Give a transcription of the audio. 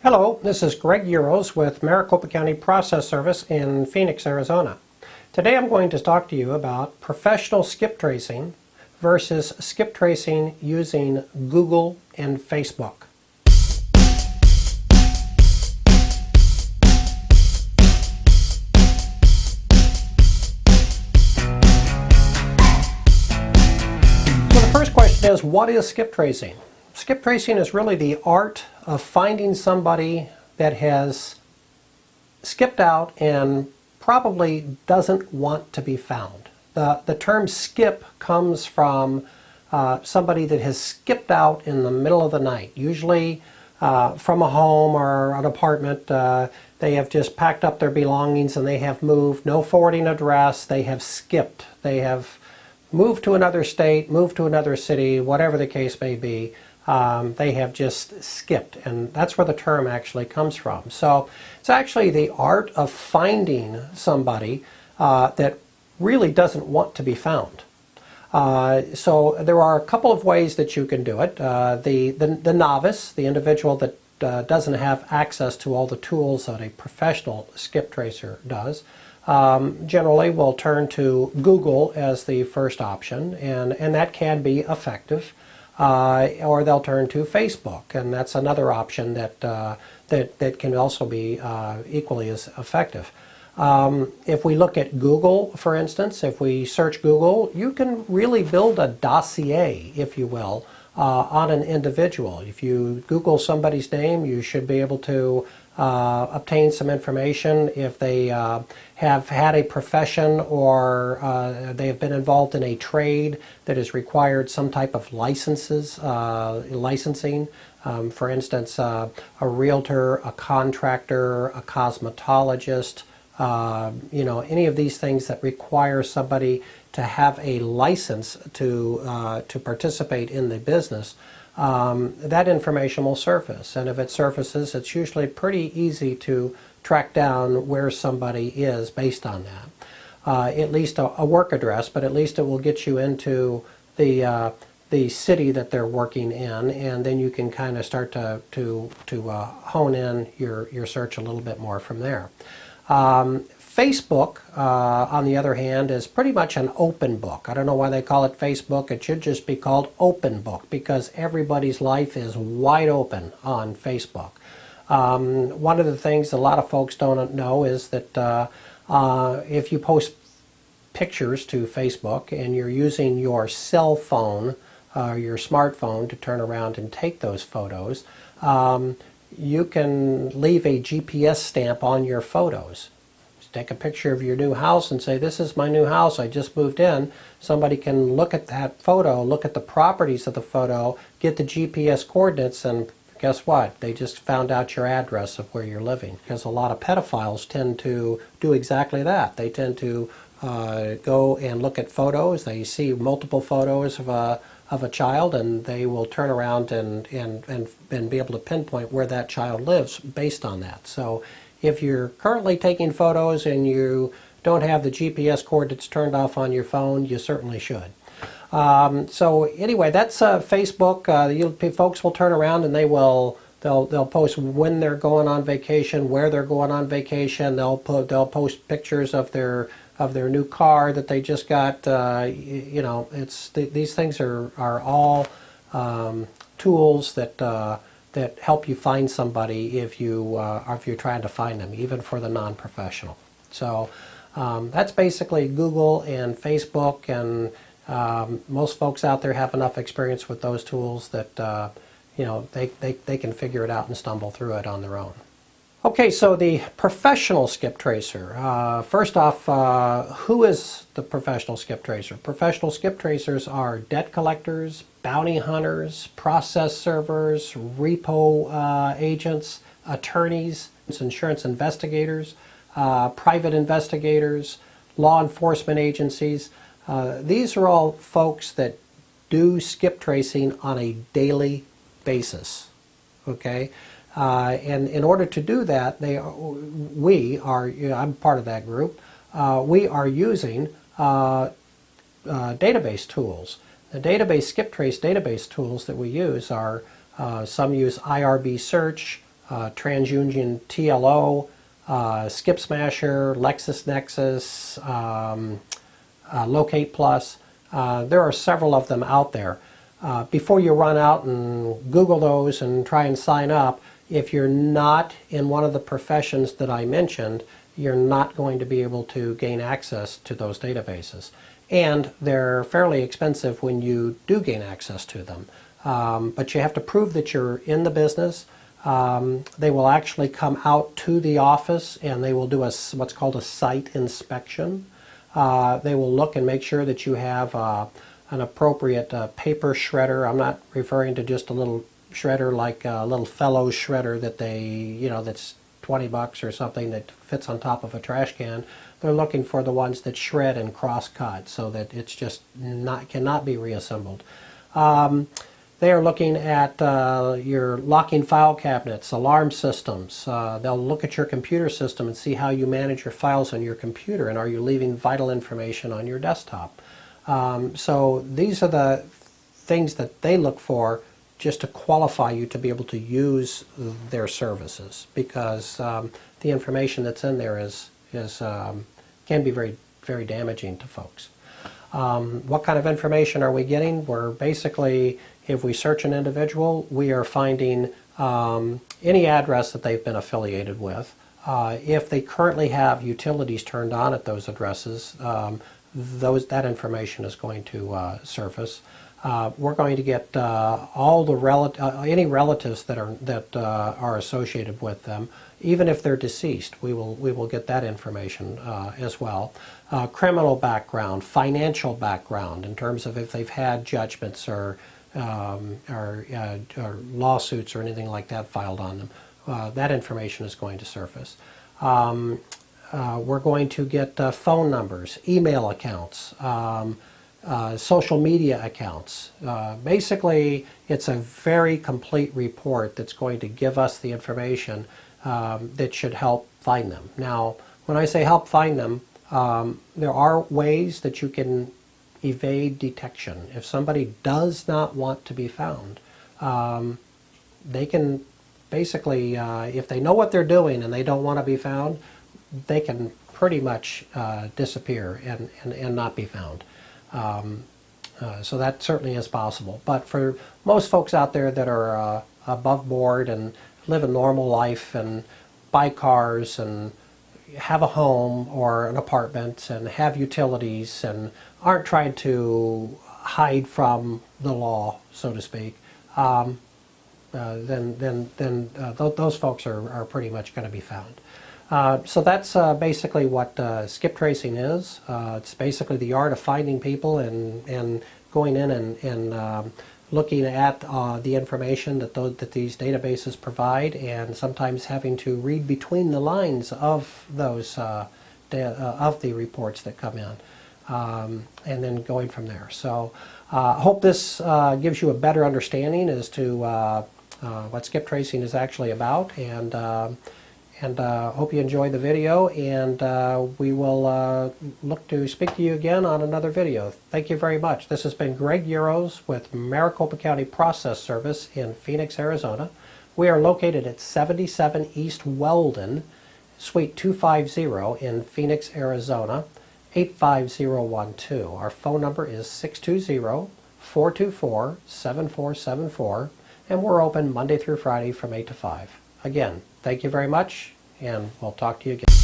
Hello, this is Greg Euros with Maricopa County Process Service in Phoenix, Arizona. Today I'm going to talk to you about professional skip tracing versus skip tracing using Google and Facebook. So the first question is, what is skip tracing? Skip tracing is really the art of finding somebody that has skipped out and probably doesn't want to be found. The term skip comes from somebody that has skipped out in the middle of the night, usually from a home or an apartment. They have just packed up their belongings and they have moved, no forwarding address, they have skipped. They have moved to another state, moved to another city, whatever the case may be. They have just skipped, and that's where the term actually comes from. So it's actually the art of finding somebody that really doesn't want to be found. So there are a couple of ways that you can do it. The novice, the individual that doesn't have access to all the tools that a professional skip tracer does, generally will turn to Google as the first option, and that can be effective. Or they'll turn to Facebook, and that's another option that can also be equally as effective. If we look at Google, for instance, if we search Google, you can really build a dossier, if you will, on an individual. If you Google somebody's name, you should be able to obtain some information if they have had a profession or they have been involved in a trade that has required some type of licensing. For instance, a realtor, a contractor, a cosmetologist, any of these things that require somebody to have a license to participate in the business. That information will surface, and if it surfaces, it's usually pretty easy to track down where somebody is based on that. At least a work address, but at least it will get you into the city that they're working in, and then you can kind of start to hone in your search a little bit more from there. Facebook, on the other hand, is pretty much an open book. I don't know why they call it Facebook. It should just be called Open Book, because everybody's life is wide open on Facebook. One of the things a lot of folks don't know is that if you post pictures to Facebook and you're using your cell phone, your smartphone, to turn around and take those photos, you can leave a GPS stamp on your photos. Take a picture of your new house and say, this is my new house, I just moved in. Somebody can look at that photo, look at the properties of the photo, get the GPS coordinates, and guess what? They just found out your address of where you're living. Because a lot of pedophiles tend to do exactly that. They tend to go and look at photos. They see multiple photos of a child, and they will turn around and be able to pinpoint where that child lives based on that. So if you're currently taking photos and you don't have the GPS coordinates turned off on your phone, you certainly should. So anyway, that's Facebook. Folks will turn around and they'll post when they're going on vacation, where they're going on vacation. They'll post pictures of their new car that they just got. These things are all tools that help you find somebody if you're trying to find them, even for the non-professional. So that's basically Google and Facebook, and most folks out there have enough experience with those tools that they can figure it out and stumble through it on their own. Okay, so the professional skip tracer. First off, who is the professional skip tracer? Professional skip tracers are debt collectors, bounty hunters, process servers, repo agents, attorneys, insurance investigators, private investigators, law enforcement agencies. These are all folks that do skip tracing on a daily basis. Okay? And in order to do that, I'm part of that group, we are using database tools. The database skip trace database tools that we use are, some use IRB search, TransUnion TLO, Skip Smasher, LexisNexis, Locate Plus. There are several of them out there. Before you run out and Google those and try and sign up, if you're not in one of the professions that I mentioned, you're not going to be able to gain access to those databases. And they're fairly expensive when you do gain access to them. But you have to prove that you're in the business. They will actually come out to the office and they will do what's called a site inspection. They will look and make sure that you have an appropriate paper shredder. I'm not referring to just a little shredder like a little Fellows shredder that that's $20 or something that fits on top of a trash can. They're looking for the ones that shred and cross-cut so that it's just cannot be reassembled. They are looking at your locking file cabinets, alarm systems. They'll look at your computer system and see how you manage your files on your computer, and are you leaving vital information on your desktop. So these are the things that they look for just to qualify you to be able to use their services, because the information that's in there can be very, very damaging to folks. What kind of information are we getting? We're basically, if we search an individual, we are finding any address that they've been affiliated with. If they currently have utilities turned on at those addresses, that information is going to surface. We're going to get all the any relatives that are associated with them, even if they're deceased. We will get that information as well. Criminal background, financial background, in terms of if they've had judgments or lawsuits or anything like that filed on them. That information is going to surface. We're going to get phone numbers, email accounts, social media accounts. Basically, it's a very complete report that's going to give us the information that should help find them. Now, when I say help find them, there are ways that you can evade detection. If somebody does not want to be found, they can basically, if they know what they're doing and they don't want to be found, they can pretty much disappear and not be found. So that certainly is possible. But for most folks out there that are above board and live a normal life and buy cars and have a home or an apartment and have utilities and aren't trying to hide from the law, so to speak, then those folks are pretty much going to be found. So that's basically what skip tracing is. It's basically the art of finding people and going in and looking at the information that these databases provide, and sometimes having to read between the lines of those of the reports that come in, and then going from there. So I hope this gives you a better understanding as to what skip tracing is actually about, and hope you enjoyed the video, and we will look to speak to you again on another video. Thank you very much. This has been Greg Uros with Maricopa County Process Service in Phoenix, Arizona. We are located at 77 East Weldon, Suite 250 in Phoenix, Arizona, 85012. Our phone number is 620-424-7474, and we're open Monday through Friday from 8 to 5. Again, thank you very much, and we'll talk to you again.